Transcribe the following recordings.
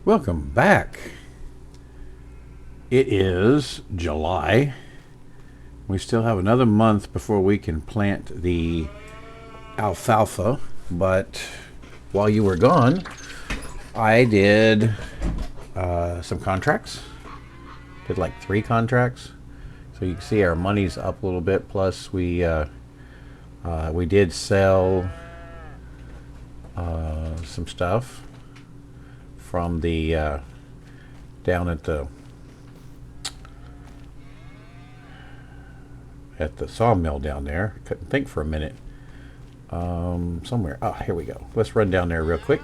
Welcome back. It is July. We still have another month before we can plant the alfalfa, but while you were gone, I did some contracts. Did like 3 contracts. So you can see our money's up a little bit. Plus we did sell some stuff from the down at the sawmill down there. Couldn't think for a minute. Somewhere. Oh, here we go. Let's run down there real quick.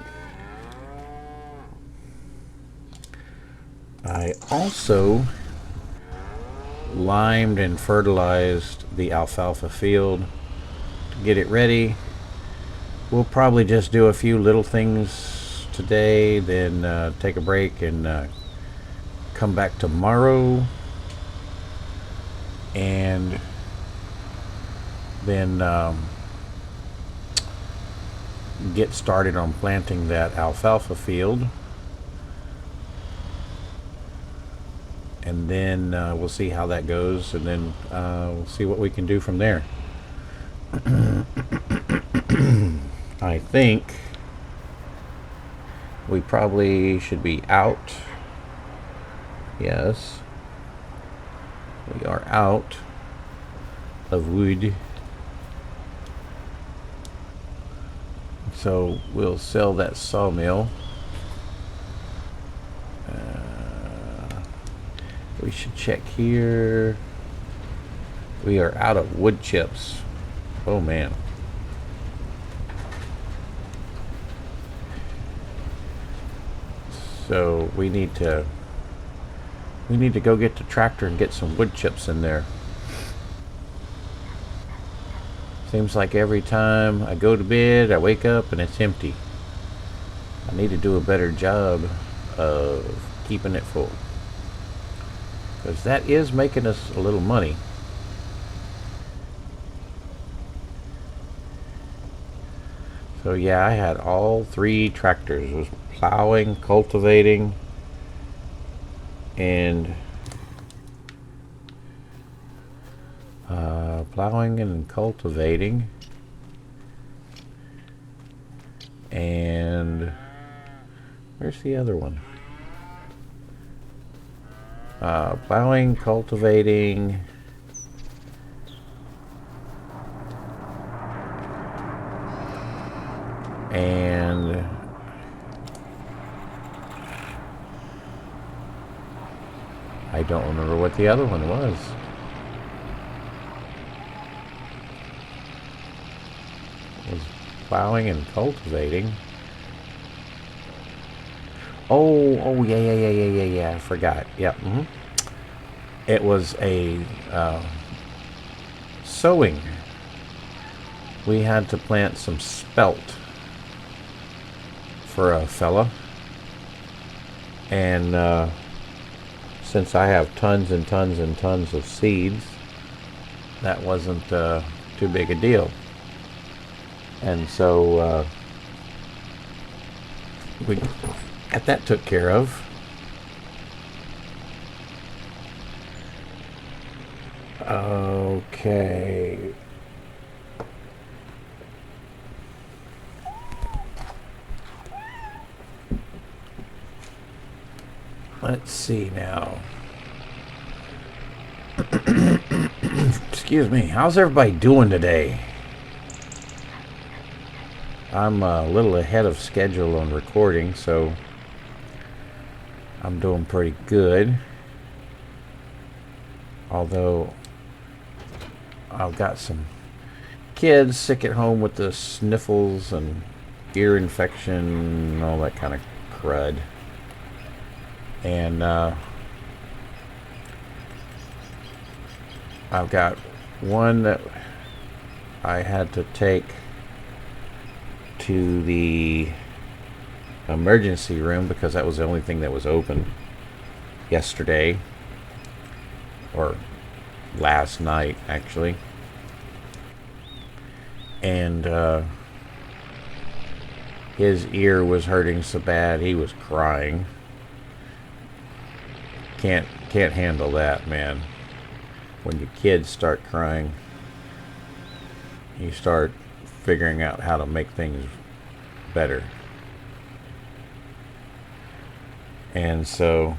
I also limed and fertilized the alfalfa field to get it ready. We'll probably just do a few little things today, then take a break and come back tomorrow, and then get started on planting that alfalfa field, and then we'll see how that goes, and then we'll see what we can do from there. I think we probably should be out. Yes, we are out of wood, so we'll sell that sawmill. We should check here. We are out of wood chips. Oh man. So we need to go get the tractor and get some wood chips in there. Seems like every time I go to bed, I wake up and it's empty. I need to do a better job of keeping it full, because that is making us a little money. So yeah, I had all 3 tractors. It was plowing, cultivating, and plowing and cultivating, and where's the other one? Plowing, cultivating, and I don't remember what the other one was. It was plowing and cultivating. Oh yeah, I forgot. Yep. It was a sowing. We had to plant some spelt for a fella, and since I have tons and tons and tons of seeds, that wasn't too big a deal. And so we got that took care of. Okay. Let's see now. Excuse me. How's everybody doing today? I'm a little ahead of schedule on recording, so I'm doing pretty good. Although I've got some kids sick at home with the sniffles and ear infection and all that kind of crud. And I've got one that I had to take to the emergency room because that was the only thing that was open yesterday, or last night actually. And his ear was hurting so bad he was crying. can't handle that, man. When your kids start crying, you start figuring out how to make things better. And so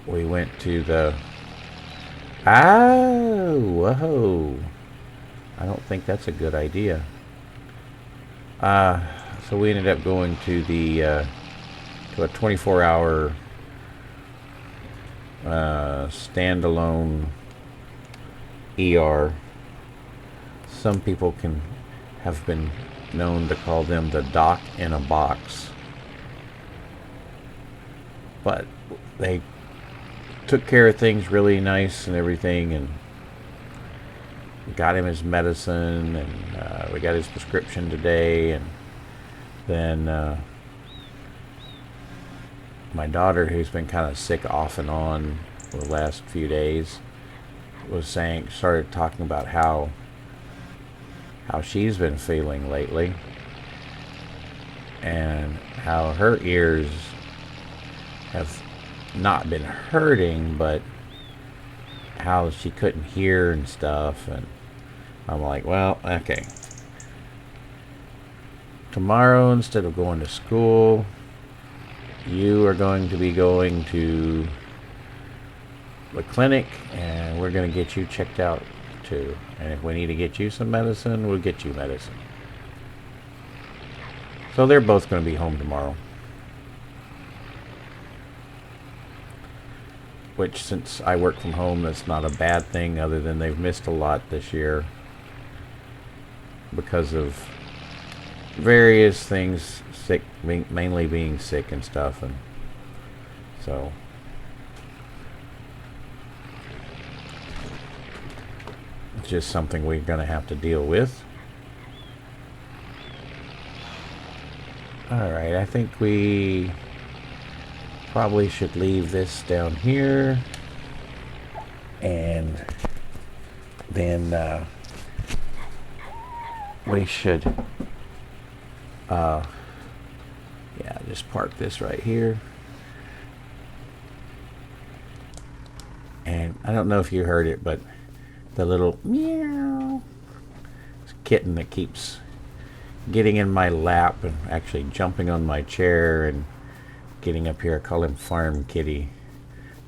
we went to the whoa. I don't think that's a good idea. So we ended up going to the to a 24-hour standalone ER. Some people have been known to call them the doc in a box, but they took care of things really nice and everything, and got him his medicine, and we got his prescription today. And then my daughter, who's been kind of sick off and on for the last few days, started talking about how she's been feeling lately, and how her ears have not been hurting, but how she couldn't hear and stuff. And I'm like, well, okay, tomorrow, instead of going to school, you are going to be going to the clinic, and we're going to get you checked out too. And if we need to get you some medicine, we'll get you medicine. So they're both going to be home tomorrow. Which, since I work from home, that's not a bad thing, other than they've missed a lot this year because of various things, sick, mainly being sick and stuff. And so it's just something we're going to have to deal with. Alright, I think we probably should leave this down here, and then we should yeah, just park this right here. And I don't know if you heard it, but the little meow kitten that keeps getting in my lap and actually jumping on my chair and getting up here. I call him Farm Kitty,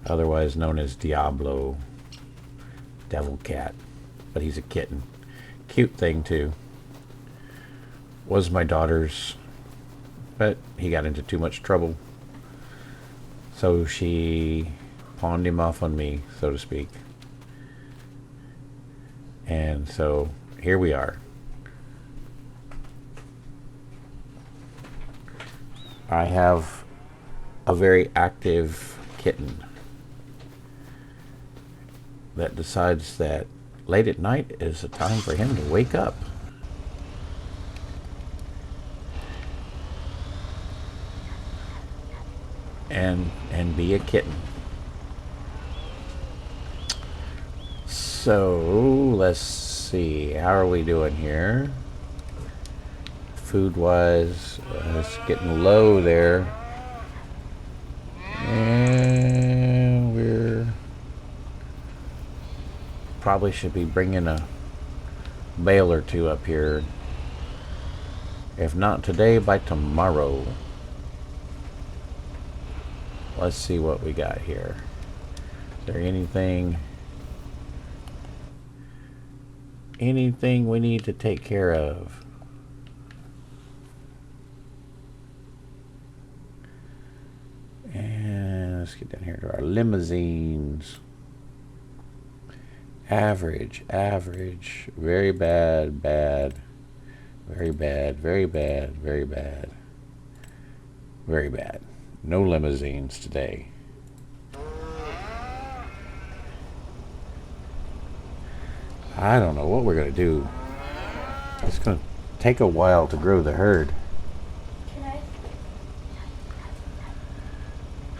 otherwise known as Diablo, Devil Cat, but he's a kitten. Cute thing too. Was my daughter's, but he got into too much trouble, so she pawned him off on me, so to speak. And so here we are. I have a very active kitten that decides that late at night is a time for him to wake up. And be a kitten. So let's see, how are we doing here? Food wise, it's getting low there. And we're probably should be bringing a bale or two up here. If not today, by tomorrow. Let's see what we got here. Is there anything we need to take care of? And let's get down here to our limousines. Average, very bad, very bad, very bad, very bad, very bad. No limousines today. I don't know what we're going to do. It's going to take a while to grow the herd.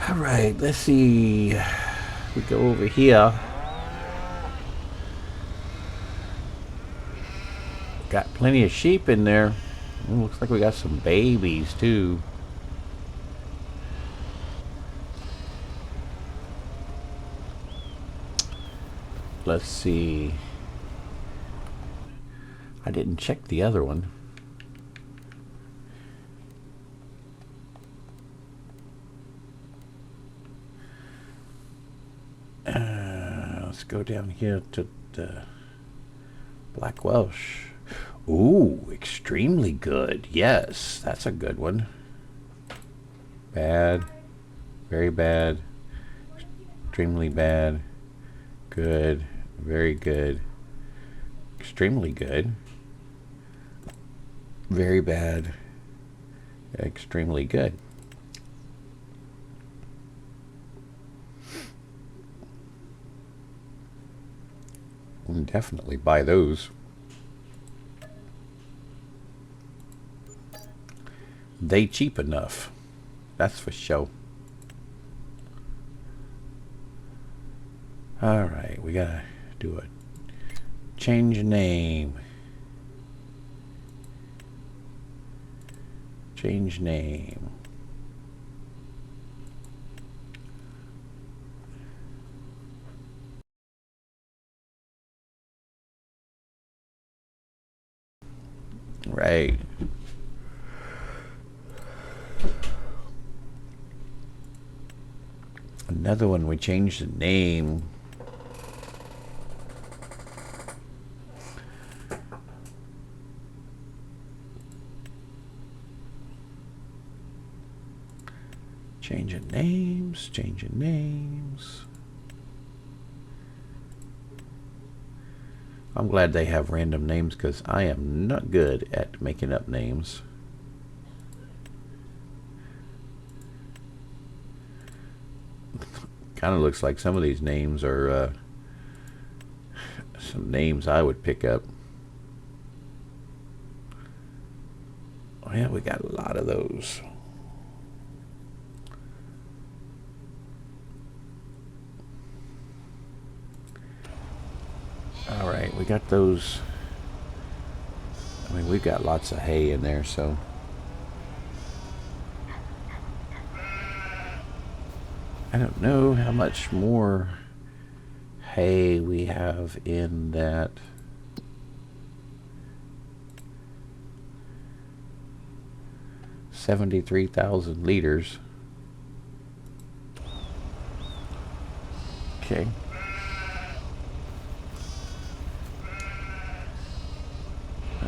Alright, let's see. We go over here. Got plenty of sheep in there. Looks like we got some babies too. let's see. I didn't check the other one. Let's go down here to the Black Welsh. Ooh, extremely good. Yes, that's a good one. Bad, very bad, extremely bad, good, very good, extremely good, very bad, extremely good. We can definitely buy those. They cheap enough, that's for sure. All right, we gotta do a change name. Change name. Right. Another one, we changed the name. Changing names, changing names. I'm glad they have random names because I am not good at making up names. Kind of looks like some of these names are some names I would pick up. Oh yeah, we got a lot of those. All right, we got those. I mean, we've got lots of hay in there, so. I don't know how much more hay we have in that. $73,000 liters. Okay.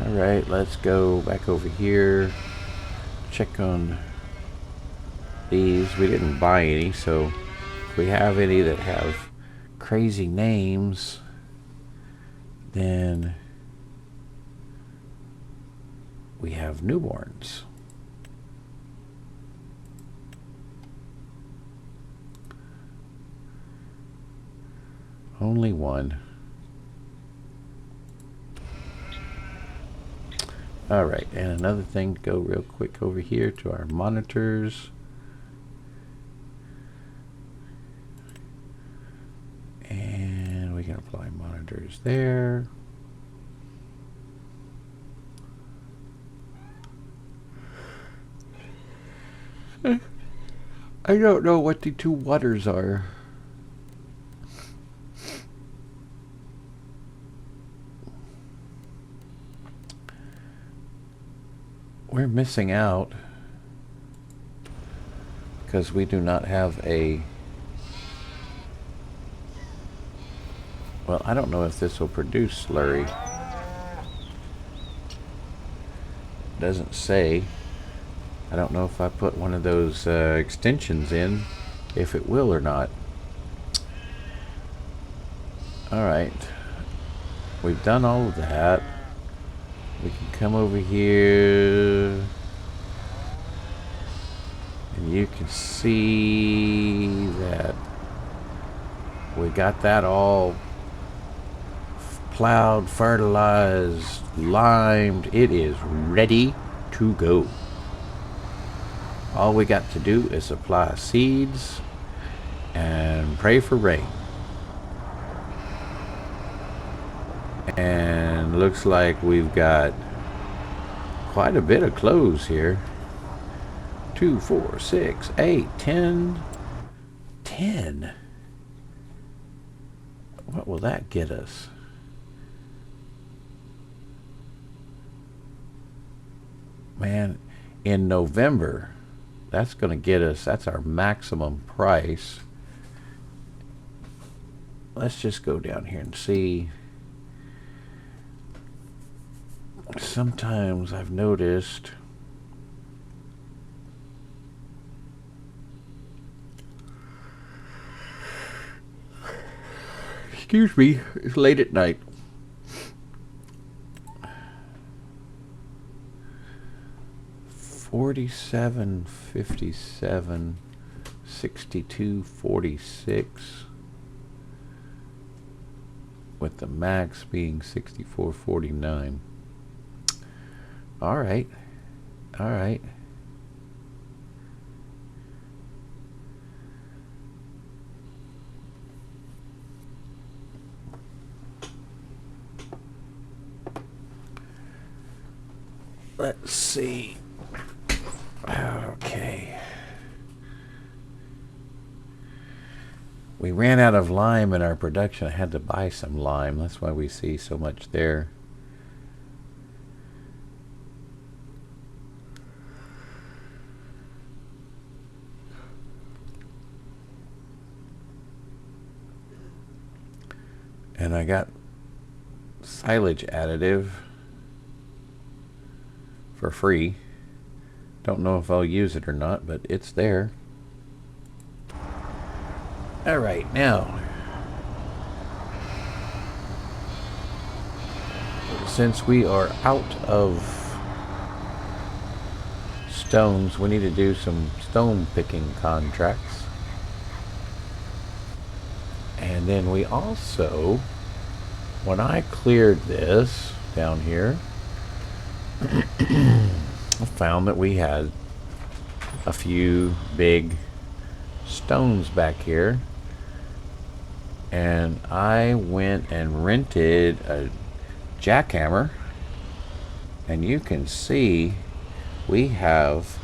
All right, let's go back over here. Check on these. We didn't buy any, so if we have any that have crazy names, then we have newborns. Only one. All right, and another thing to go real quick over here to our monitors. And we can apply monitors there. I don't know what the two waters are. We're missing out because we do not have a. Well, I don't know if this will produce slurry. Doesn't say. I don't know if I put one of those extensions in, if it will or not. All right, we've done all of that. We can come over here and you can see that we got that all plowed, fertilized, limed. It is ready to go. All we got to do is apply seeds and pray for rain. And looks like we've got quite a bit of clothes here. 2, 4, 6, 8, 10. What will that get us? Man, in November, that's going to get us, that's our maximum price. Let's just go down here and see. Sometimes I've noticed excuse me, it's late at night. $47.57, $62.46, with the max being $64.49. All right, all right. Let's see. Okay. We ran out of lime in our production. I had to buy some lime. That's why we see so much there. And I got silage additive for free. Don't know if I'll use it or not, but it's there. All right, now, since we are out of stones, we need to do some stone picking contracts. And then we also, when I cleared this down here, I found that we had a few big stones back here, and I went and rented a jackhammer, and you can see we have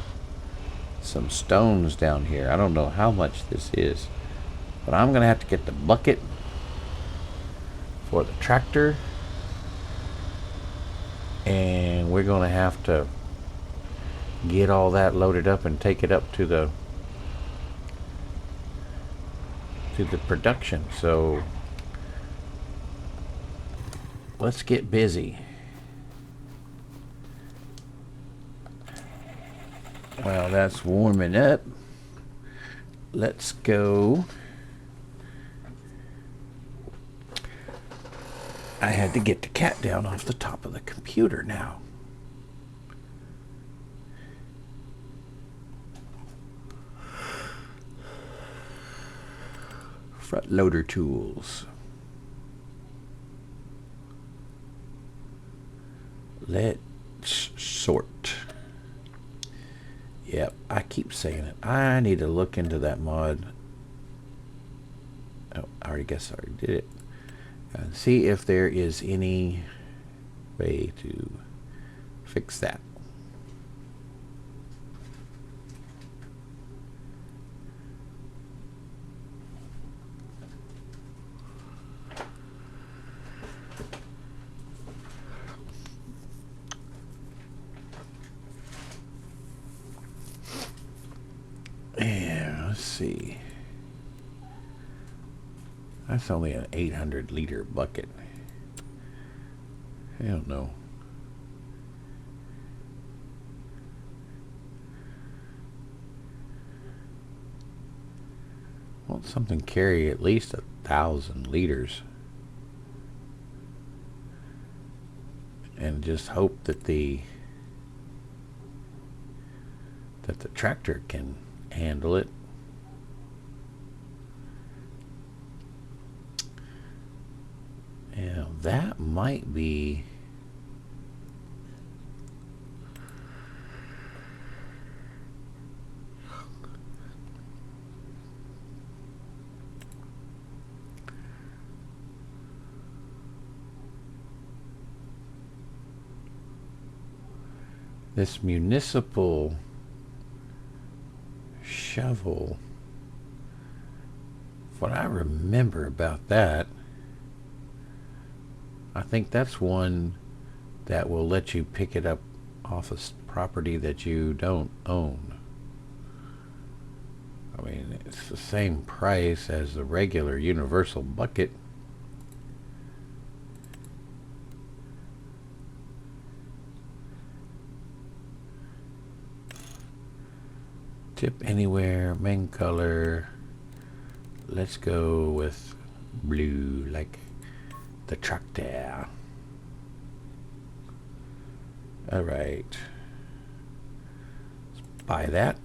some stones down here. I don't know how much this is, but I'm gonna have to get the bucket for the tractor, and we're gonna have to get all that loaded up and take it up to the production. So let's get busy. Well, that's warming up. Let's go. I had to get the cat down off the top of the computer now. Front loader tools. Let's sort. Yep, I keep saying it. I need to look into that mod. Oh, I already did it. And see if there is any way to fix that. Yeah, let's see. That's only an 800-liter bucket. I don't know. Won't something carry at least 1,000 liters? And just hope that the tractor can handle it. Yeah, that might be. This municipal shovel. What I remember about that I think that's one that will let you pick it up off a property that you don't own. I mean, it's the same price as the regular universal bucket. Tip anywhere, main color. Let's go with blue, like the tractor. All right. Let's buy that.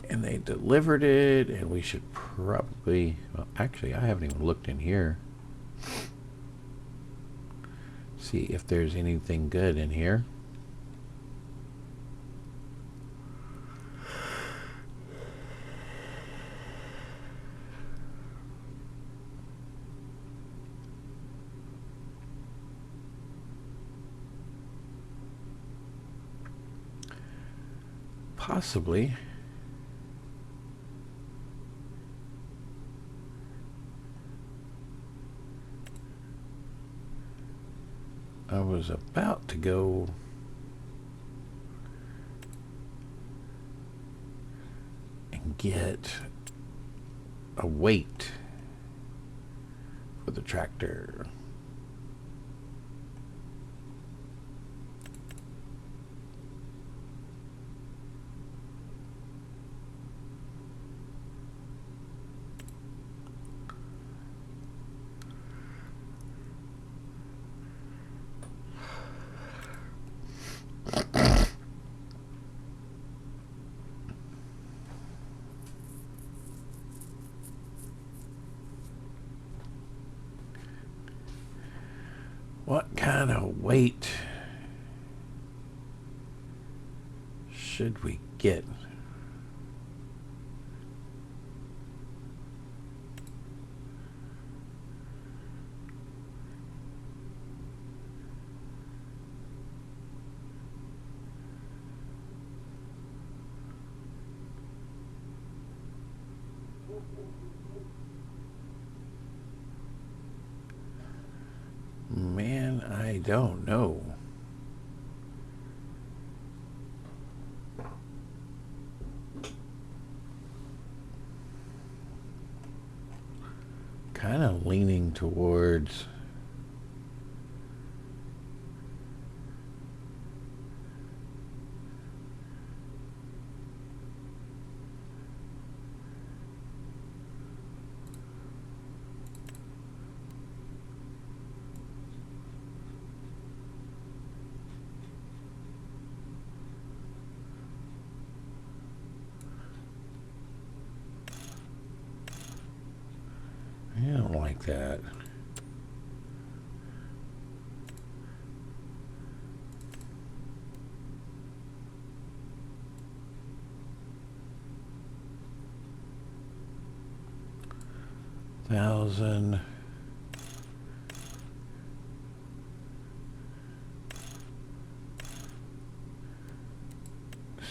And they delivered it, and we should probably, well, actually, I haven't even looked in here. See if there's anything good in here. Possibly. I was about to go and get a weight for the tractor. What kind of weight should we get? Man, I don't know. Kind of leaning towards I don't like that. $1,000.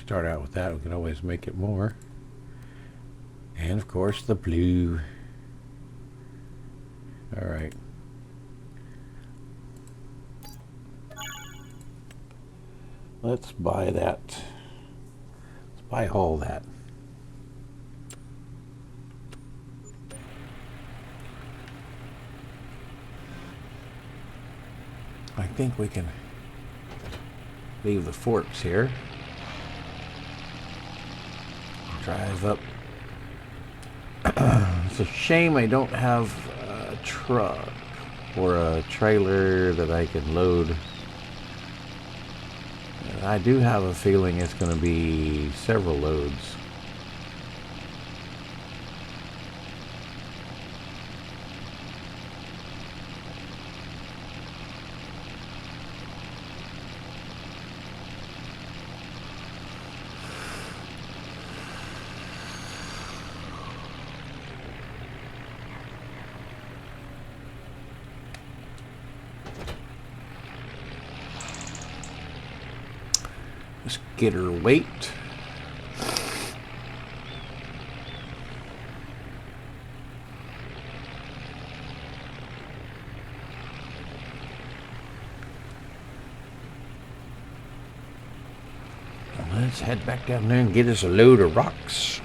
Start out with that. We can always make it more. And of course the blue. All right. Let's buy that. Let's buy all that. I think we can leave the forks here. Drive up. It's a shame I don't have a truck or a trailer that I can load. And I do have a feeling it's going to be several loads. Let's get her weight. Let's head back down there and get us a load of rocks.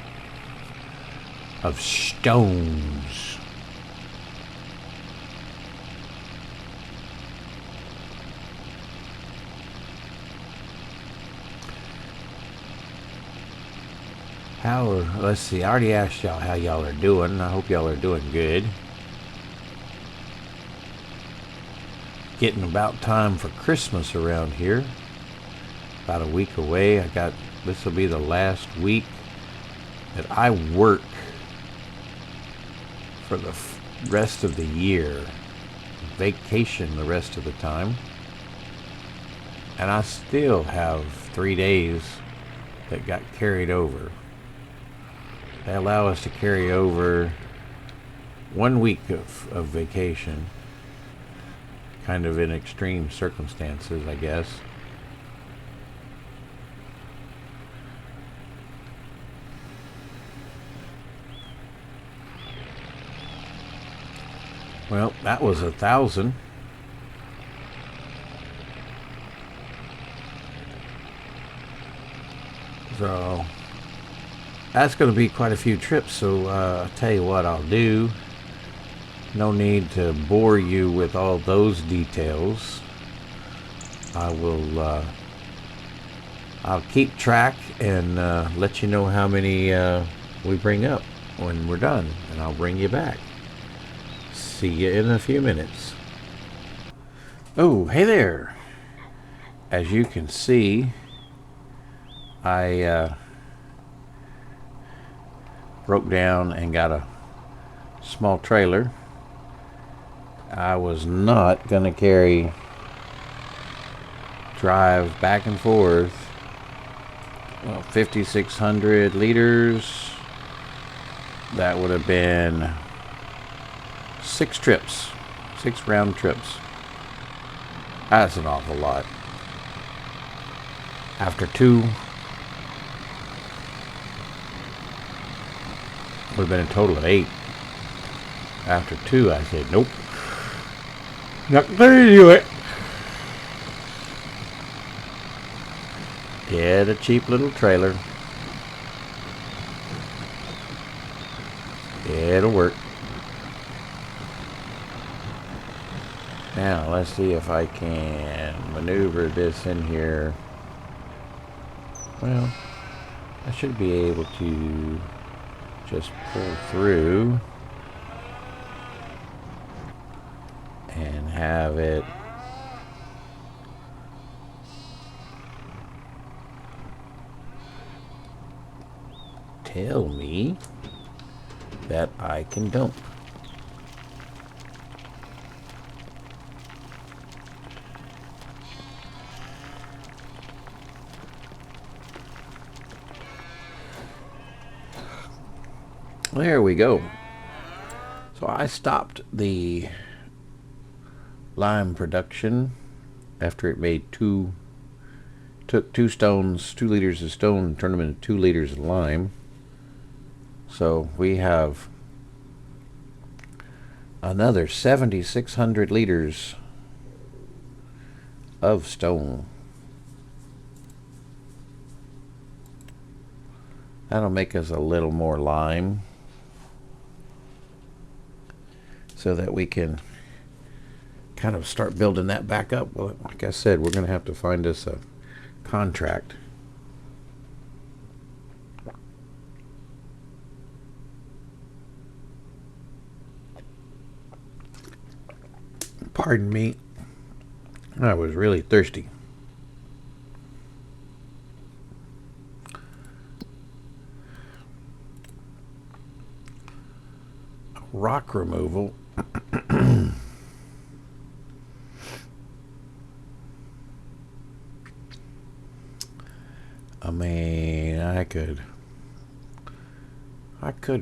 Of stones. Let's see, I already asked y'all how y'all are doing. I hope y'all are doing good. Getting about time for Christmas around here. About a week away. This will be the last week that I work for the rest of the year. Vacation the rest of the time. And I still have 3 days that got carried over. They allow us to carry over 1 week of vacation. Kind of in extreme circumstances, I guess. Well, that was 1,000. So that's going to be quite a few trips. So I'll tell you what I'll do. No need to bore you with all those details. I'll keep track and let you know how many we bring up when we're done, and I'll bring you back. See you in a few minutes. Oh, hey there. As you can see, I broke down and got a small trailer. I was not going to drive back and forth, 5,600 liters. That would have been 6 trips, 6 round trips. That's an awful lot. After 2, would have been a total of 8. After 2, I said, nope. Not gonna do it. Get a cheap little trailer. It'll work. Now, let's see if I can maneuver this in here. Well, I should be able to just pull through and have it tell me that I can dump. There we go. So I stopped the lime production after it made took 2 liters of stone and turned them into 2 liters of lime. So we have another 7,600 liters of stone. That'll make us a little more lime so that we can kind of start building that back up. Well, like I said, we're going to have to find us a contract. Pardon me. I was really thirsty. Rock removal. I mean, I could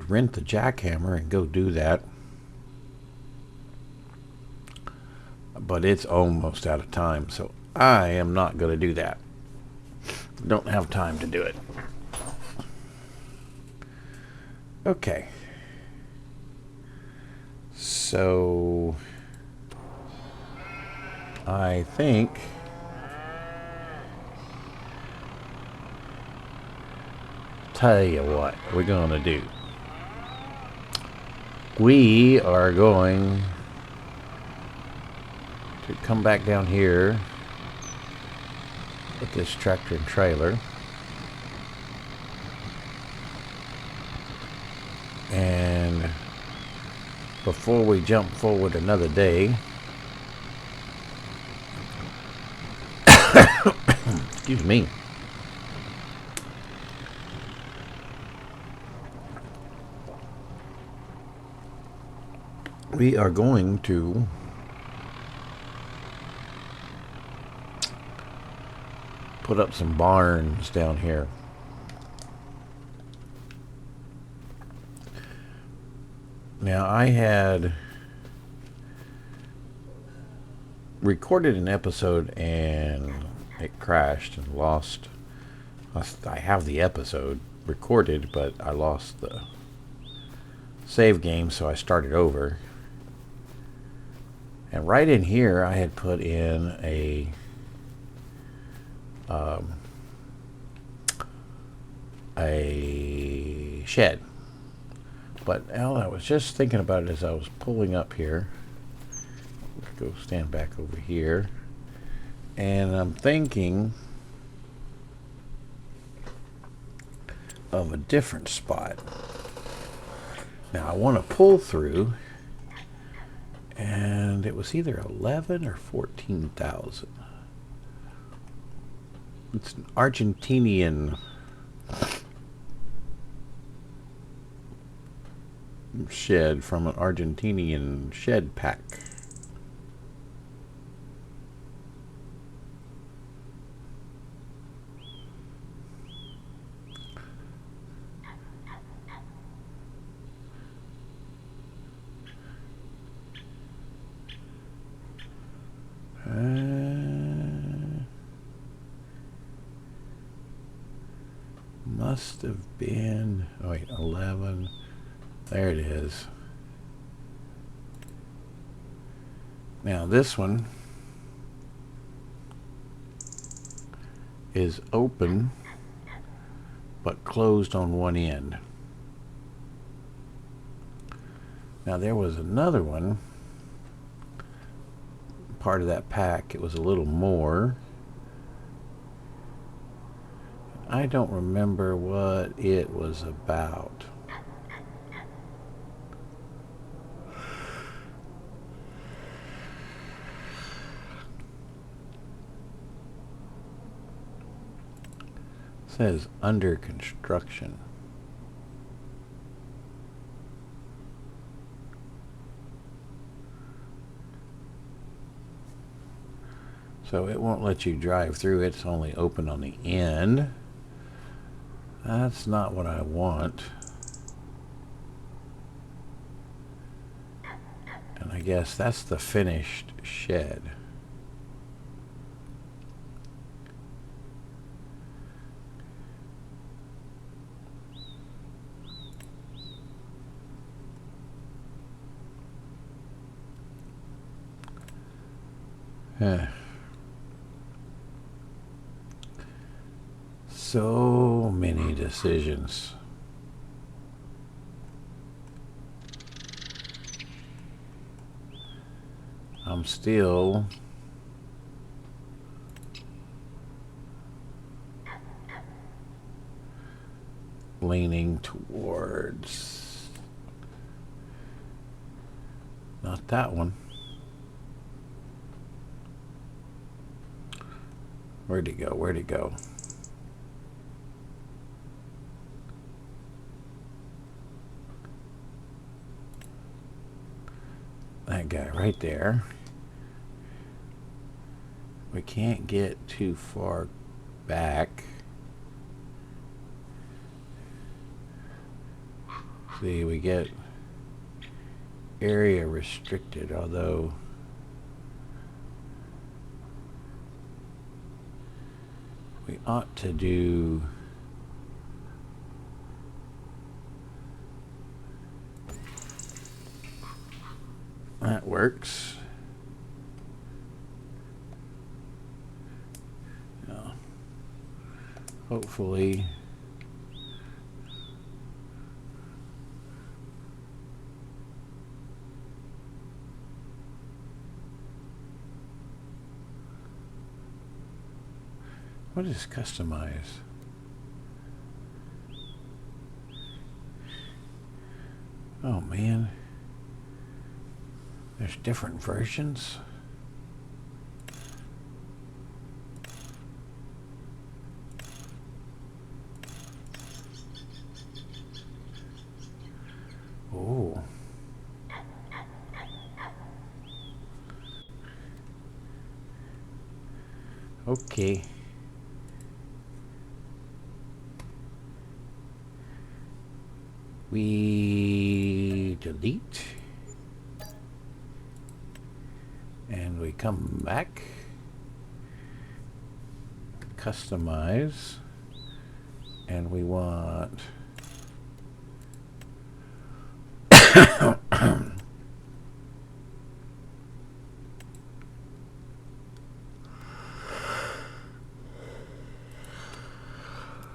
rent the jackhammer and go do that. But it's almost out of time, so I am not going to do that. Don't have time to do it. Okay. So I think tell you what we're going to do. We are going to come back down here with this tractor and trailer. And before we jump forward another day, excuse me, we are going to put up some barns down here. Now, I had recorded an episode and it crashed and lost. I have the episode recorded, but I lost the save game, so I started over. And right in here, I had put in a shed. But Al, I was just thinking about it as I was pulling up here. Let's go stand back over here. And I'm thinking of a different spot. Now I want to pull through, and it was either 11 or 14,000. It's an Argentinian shed from an Argentinian shed pack. Must have been, oh wait, 11. There it is. Now this one is open but closed on one end. Now there was another one, part of that pack. It was a little more. I don't remember what it was about. It says under construction. So it won't let you drive through. It's only open on the end. That's not what I want. And I guess that's the finished shed. So many decisions. I'm still leaning towards not that one. Where'd he go? Where'd he go? That guy right there. We can't get too far back. See, we get area restricted, although we ought to do that. Works. Hopefully What is customize? Oh man. There's different versions. Oh. Okay. We delete. And we come back. Customize. And we want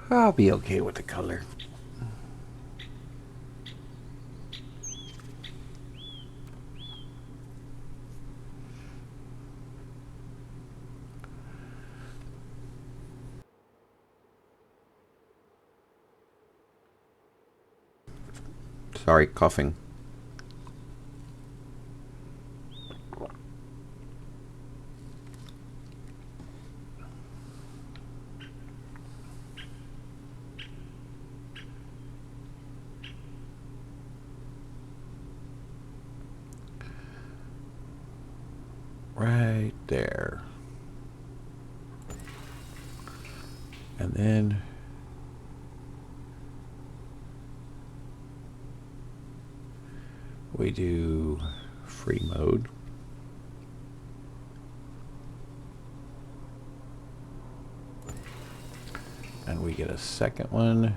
I'll be okay with the color. Sorry, coughing. Right there. And then we do free mode. And we get a second one.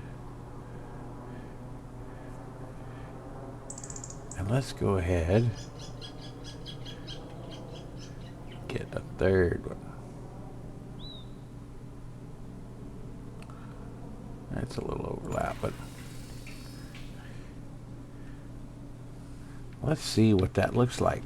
And let's go ahead get a third one. That's a little overlap, but let's see what that looks like.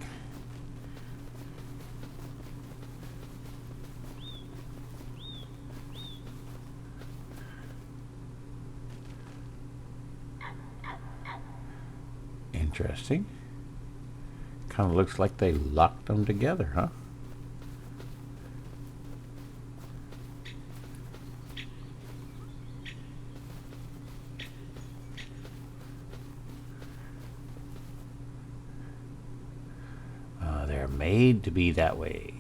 Interesting. Kind of looks like they locked them together, huh? They're made to be that way.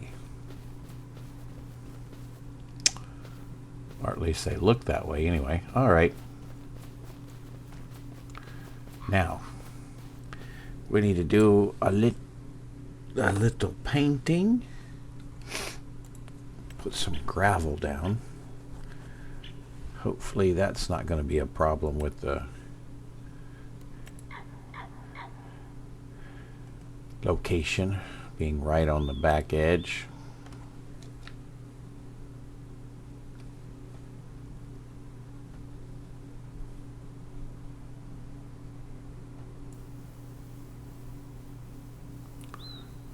Or at least they look that way anyway. All right. Now, we need to do a little painting. Put some gravel down. Hopefully that's not going to be a problem with the location being right on the back edge.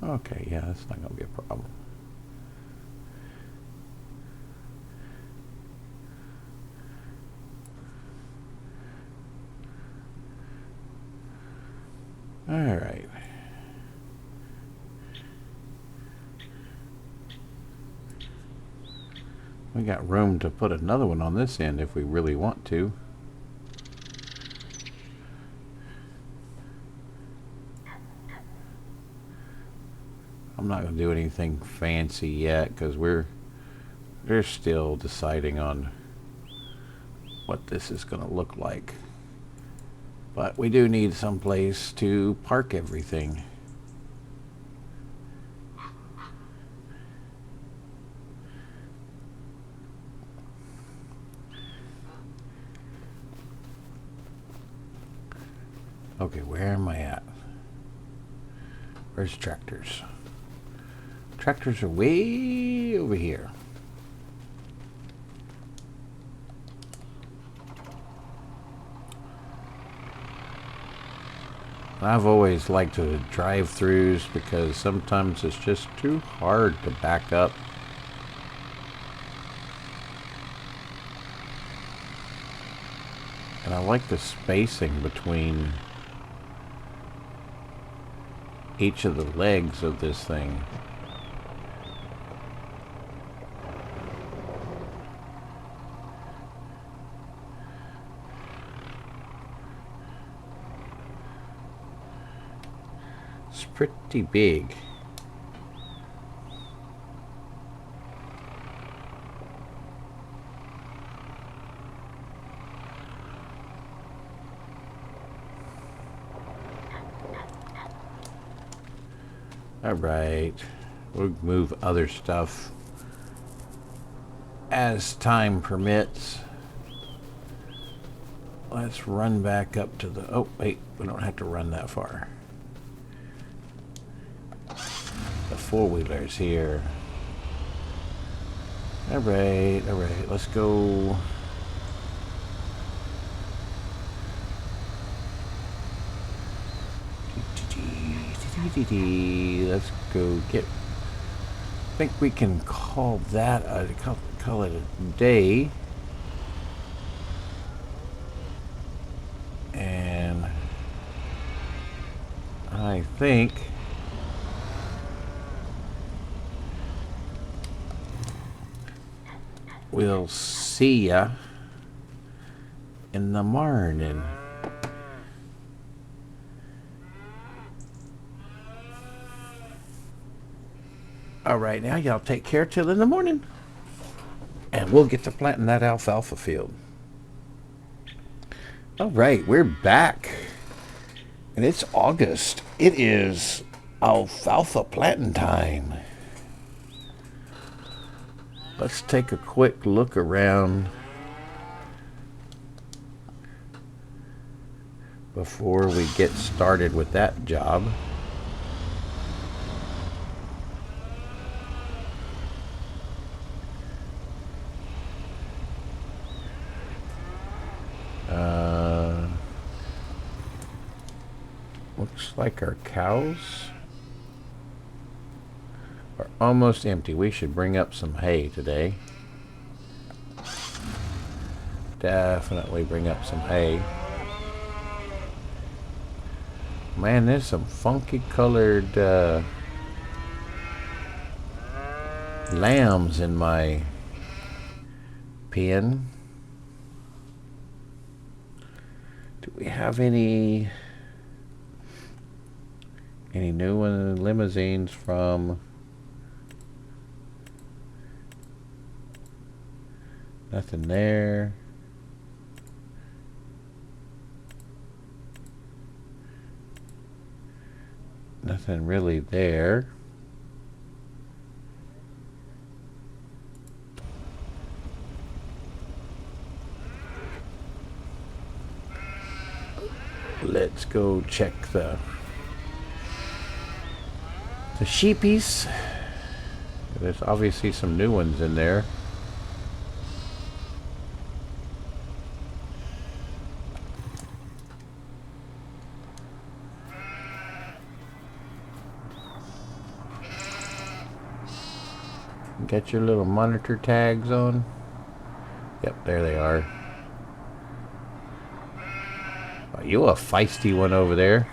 Okay, yeah, that's not going to be a problem. All right. We got room to put another one on this end if we really want to. I'm not going to do anything fancy yet because we're still deciding on what this is going to look like. But we do need some place to park everything. Okay, where am I at? Where's tractors? Tractors are way over here. I've always liked to drive-throughs because sometimes it's just too hard to back up. And I like the spacing between each of the legs of this thing. It's pretty big. All right, we'll move other stuff as time permits. Let's run back up to the, oh wait, we don't have to run that far. The four-wheeler's here. All right, let's go. Let's go get, I think we can call that, call it a day. And I think we'll see ya in the morning. All right, now y'all take care till in the morning. And we'll get to planting that alfalfa field. All right, we're back. And it's August. It is alfalfa planting time. Let's take a quick look around before we get started with that job. Looks like our cows are almost empty. We should bring up some hay today. Definitely bring up some hay. Man, there's some funky colored lambs in my pen. Do we have any new limousines from? Nothing there. Nothing really there. Let's go check the sheepies. There's obviously some new ones in there. Get your little monitor tags on. Yep, there they are. Oh, you a feisty one over there.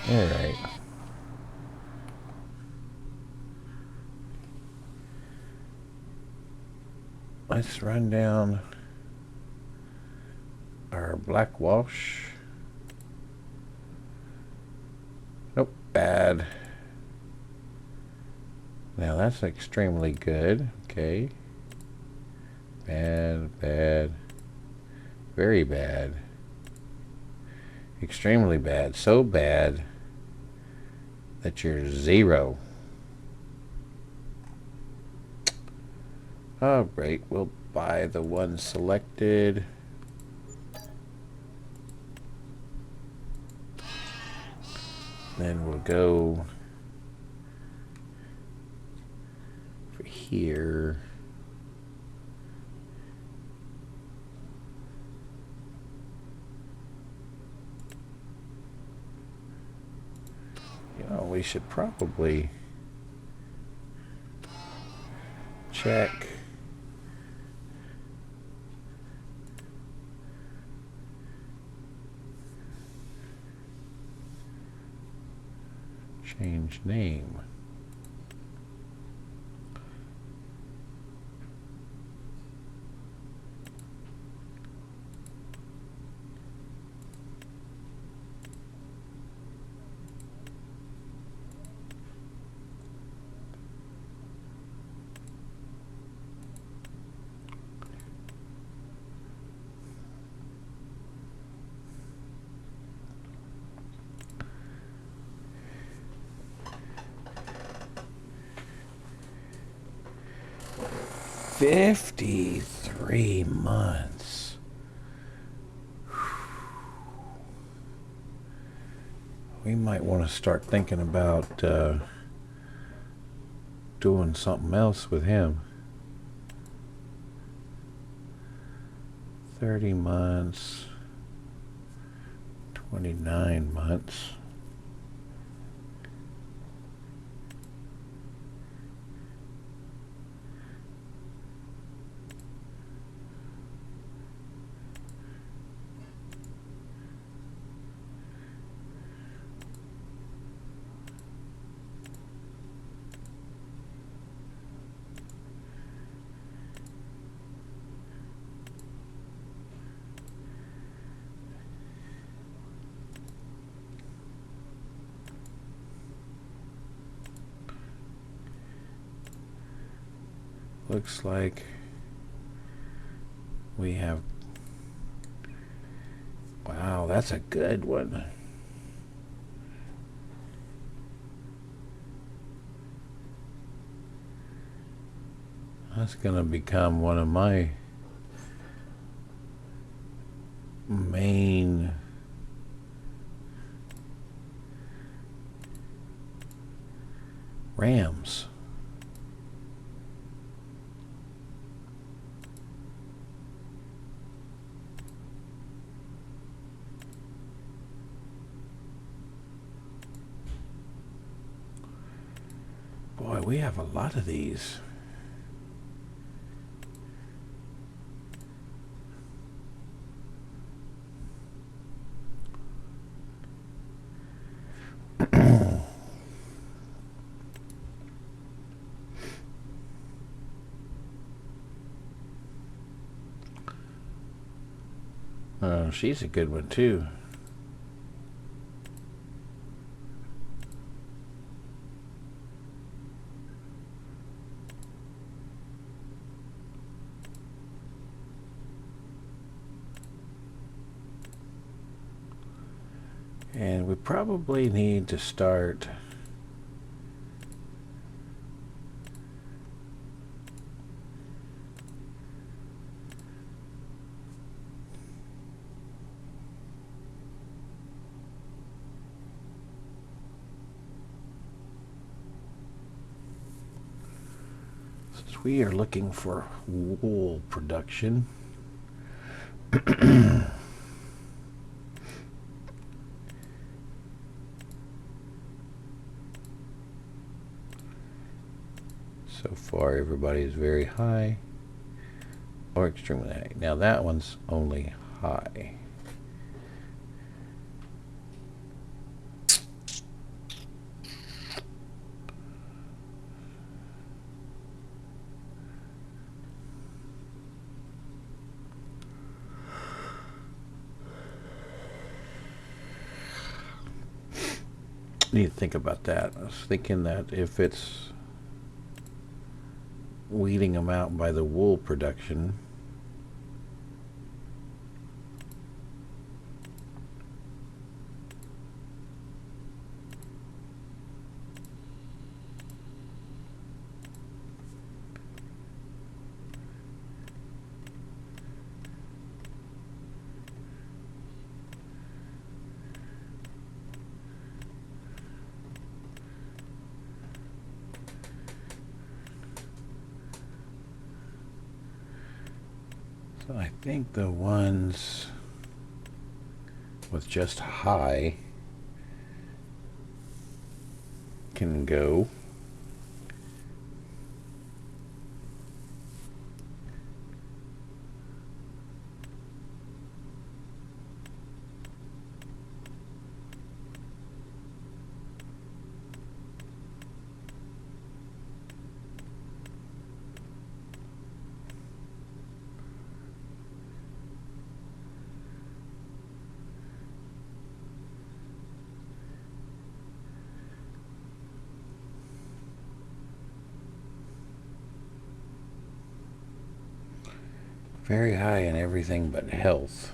All right. Let's run down our black wash. Nope, bad. Now that's extremely good. Okay. Bad, bad. Very bad. Extremely bad. So bad that you're 0. Oh, great. We'll buy the one selected. Then we'll go for here. You know, we should probably check Change name. $53 months. We might want to start thinking about doing something else with him. 30 months, 29 months. Looks like we have, wow, that's a good one. That's gonna become one of my main rams. Boy, we have a lot of these. Oh, she's a good one too. And we probably need to start since we are looking for wool production. So far, everybody is very high or extremely high. Now that one's only high. Need to think about that. I was thinking that if it's weeding them out by the wool production, so I think the ones with just high can go. Very high in everything but health.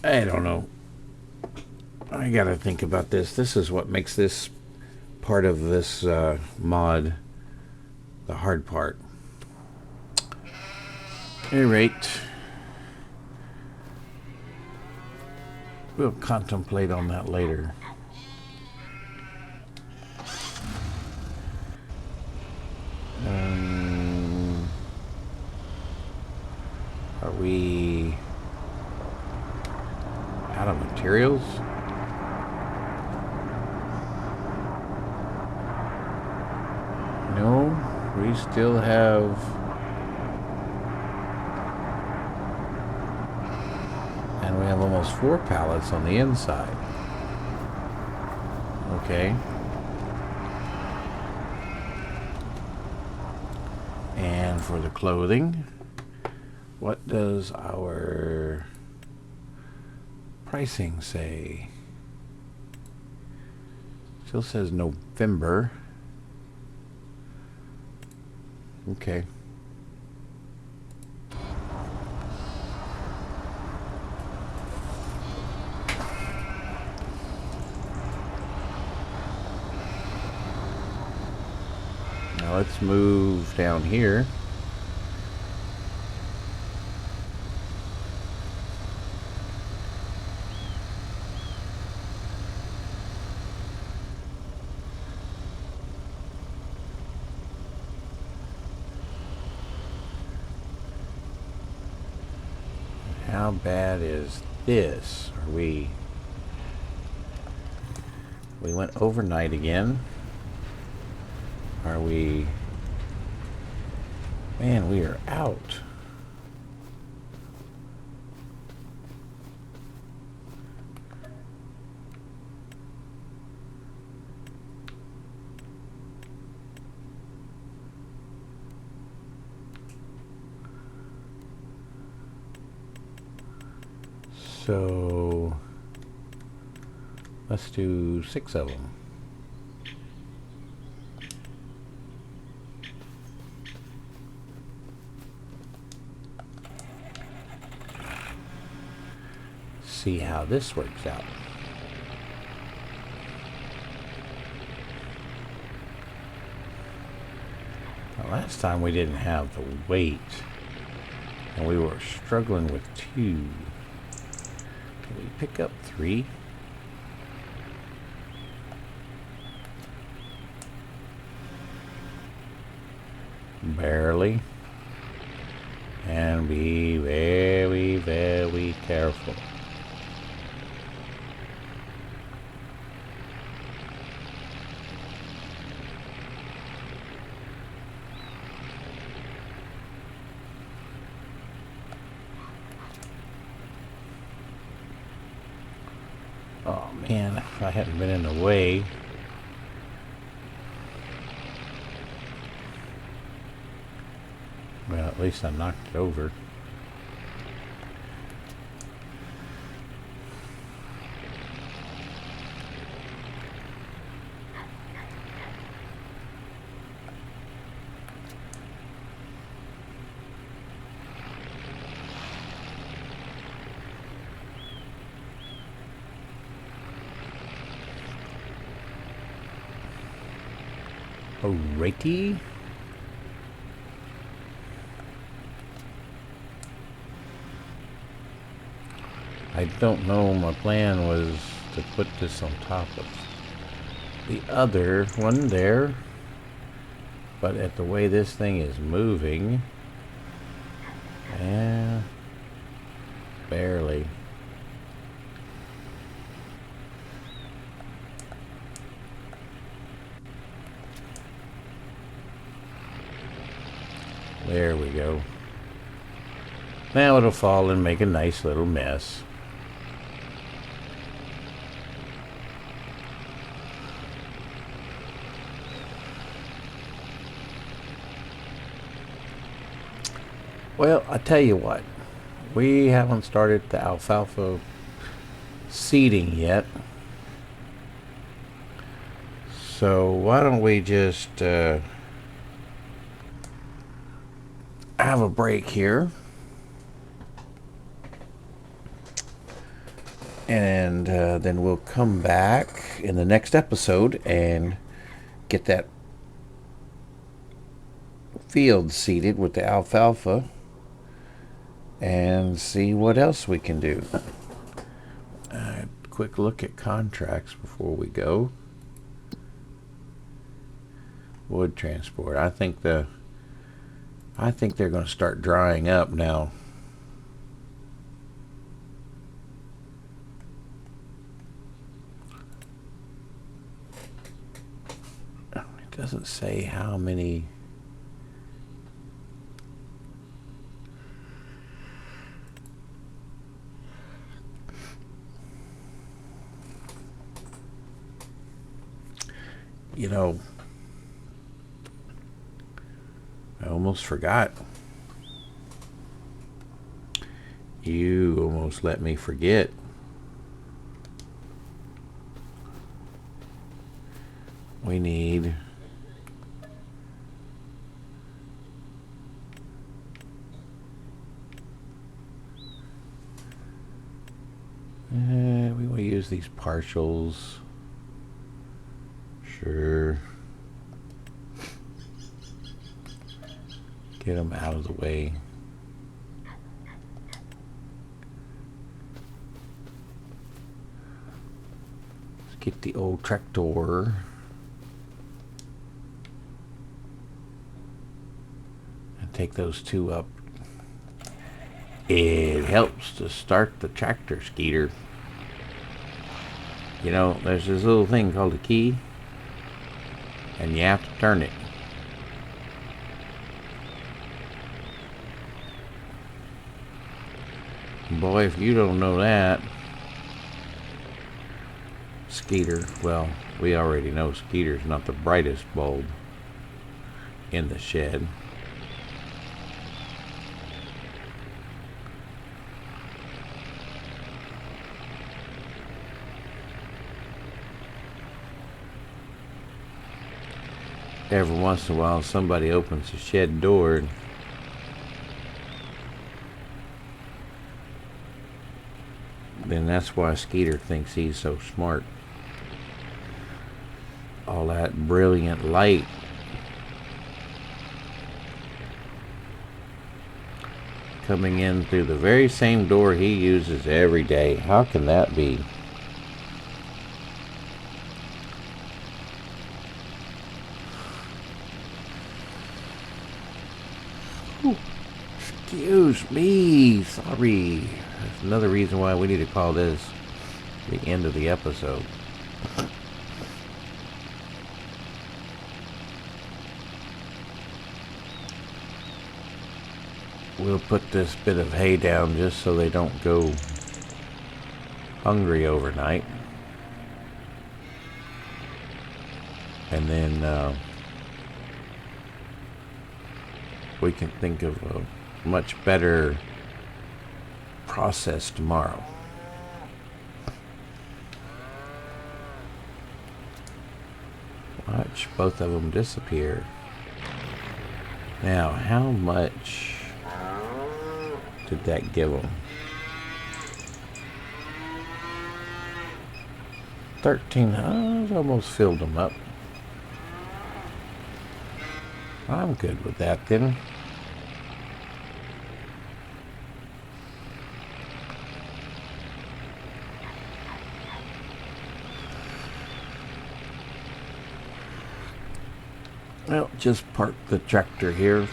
I don't know. I gotta think about this. This is what makes this part of this mod the hard part. At any rate, we'll contemplate on that later. Are we out of materials? No, we still have and we have almost 4 pallets on the inside. Okay. And for the clothing, what does our pricing say? Still says November. Okay. Now let's move down here. How bad is this? We went overnight again. Are we? Man, we are out. So let's do 6 of them. See how this works out. Now, last time we didn't have the weight, and we were struggling with 2. Can we pick up 3? Barely. And be very, very careful. Oh man, if I hadn't been in the way. Well, at least I knocked it over. Alrighty. I don't know, my plan was to put this on top of the other one there, but at the way this thing is moving, barely. There we go. Now it'll fall and make a nice little mess. Well, I tell you what. We haven't started the alfalfa seeding yet. So why don't we just have a break here. And then we'll come back in the next episode and get that field seeded with the alfalfa and see what else we can do. Quick look at contracts before we go. Wood transport. I think they're going to start drying up now. It doesn't say how many. You know, I almost forgot. You almost let me forget. We need we will use these partials. Sure. Get them out of the way. Let's get the old tractor. And take those two up. It helps to start the tractor, Skeeter. You know, there's this little thing called a key. And you have to turn it. Boy, if you don't know that, Skeeter, well, we already know Skeeter's not the brightest bulb in the shed. Every once in a while somebody opens the shed door and then that's why Skeeter thinks he's so smart. All that brilliant light coming in through the very same door he uses every day. How can that be? Excuse me, sorry. That's another reason why we need to call this the end of the episode. We'll put this bit of hay down just so they don't go hungry overnight. And then we can think of a much better process tomorrow. Watch both of them disappear. Now, how much did that give them? 13. I almost filled them up. I'm good with that then. Well, just park the tractor here.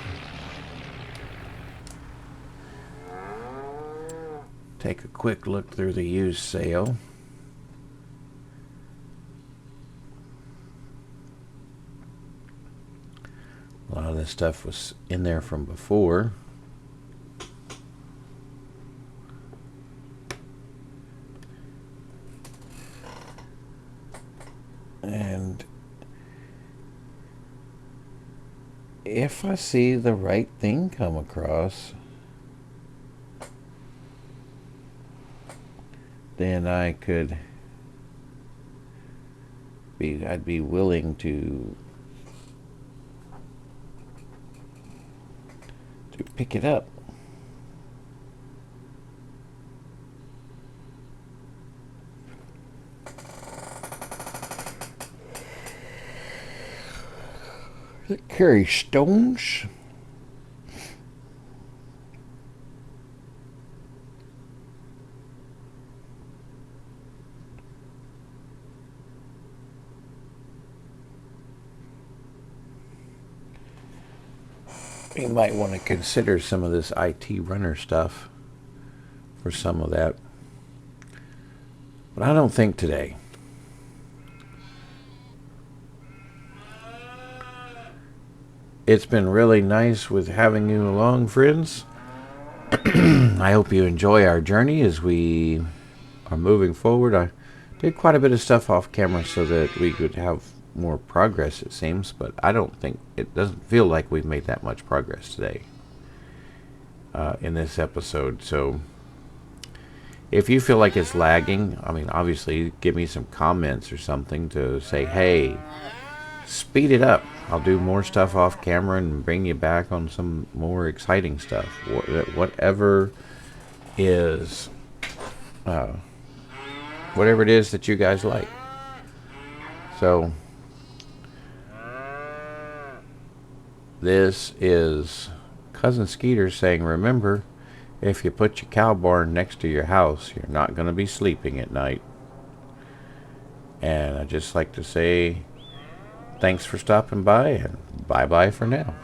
Take a quick look through the used sale. A lot of this stuff was in there from before. And if I see the right thing come across, then I'd be willing to pick it up. Does it carry stones? You might want to consider some of this IT runner stuff for some of that. But I don't think today. It's been really nice with having you along, friends. I hope you enjoy our journey as we are moving forward. I did quite a bit of stuff off camera so that we could have more progress, it seems, but I don't think, it doesn't feel like we've made that much progress today in this episode. So if you feel like it's lagging, I mean, obviously give me some comments or something to say, hey, speed it up. I'll do more stuff off camera and bring you back on some more exciting stuff. Whatever is whatever it is that you guys like. So this is Cousin Skeeter saying, remember, if you put your cow barn next to your house, you're not going to be sleeping at night. And I'd just like to say thanks for stopping by, and bye-bye for now.